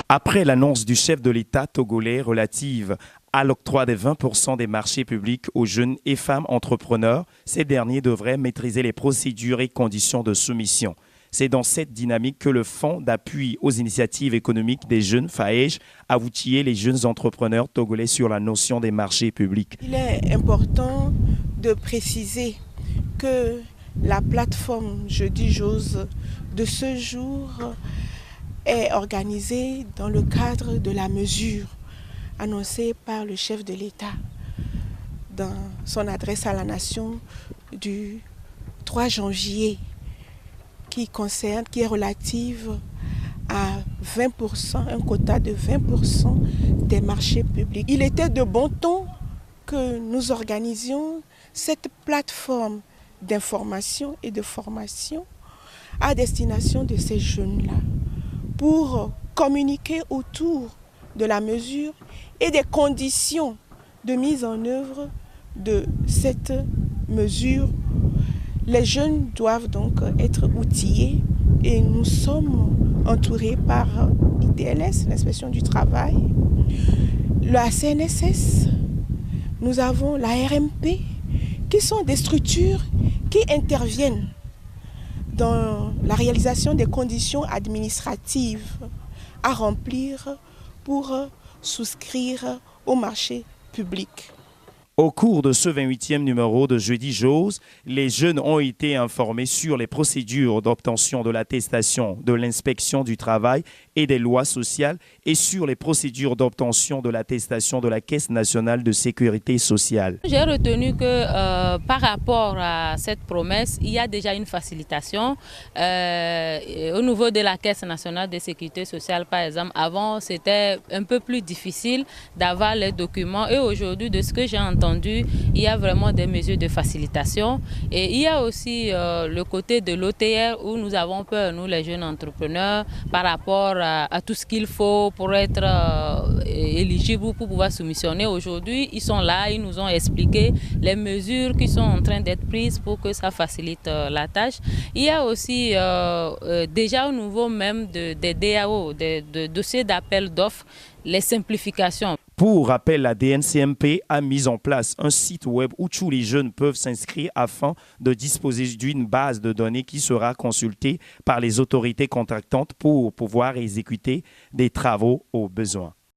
Après l'annonce du chef de l'État togolais relative à l'octroi des 20% des marchés publics aux jeunes et femmes entrepreneurs, ces derniers devraient maîtriser les procédures et conditions de soumission. C'est dans cette dynamique que le Fonds d'appui aux initiatives économiques des jeunes, FAEJ, a outillé les jeunes entrepreneurs togolais sur la notion des marchés publics. Il est important de préciser que la plateforme Je dis j'ose de ce jour est organisée dans le cadre de la mesure annoncée par le chef de l'État dans son adresse à la nation du 3 janvier qui est relative à 20%, un quota de 20% des marchés publics. Il était de bon ton que nous organisions cette plateforme d'information et de formation à destination de ces jeunes-là pour communiquer autour de la mesure et des conditions de mise en œuvre de cette mesure. Les jeunes doivent donc être outillés et nous sommes entourés par l'ITLS, l'inspection du travail, la CNSS, nous avons la RMP, qui sont des structures qui interviennent dans la réalisation des conditions administratives à remplir pour souscrire au marché public. Au cours de ce 28e numéro de Je dis j'ose, les jeunes ont été informés sur les procédures d'obtention de l'attestation de l'inspection du travail et des lois sociales et sur les procédures d'obtention de l'attestation de la Caisse nationale de sécurité sociale. J'ai retenu que par rapport à cette promesse, il y a déjà une facilitation au niveau de la Caisse nationale de sécurité sociale. Par exemple, avant, c'était un peu plus difficile d'avoir les documents et aujourd'hui, de ce que j'ai entendu, il y a vraiment des mesures de facilitation et il y a aussi le côté de l'OTR où nous avons peur, nous les jeunes entrepreneurs, par rapport à tout ce qu'il faut pour être éligible ou pour pouvoir soumissionner. Aujourd'hui, ils sont là, ils nous ont expliqué les mesures qui sont en train d'être prises pour que ça facilite la tâche. Il y a aussi déjà au niveau même des DAO, des dossiers d'appel d'offres, les simplifications. Pour rappel, la DNCMP a mis en place un site web où tous les jeunes peuvent s'inscrire afin de disposer d'une base de données qui sera consultée par les autorités contractantes pour pouvoir exécuter des travaux au besoin.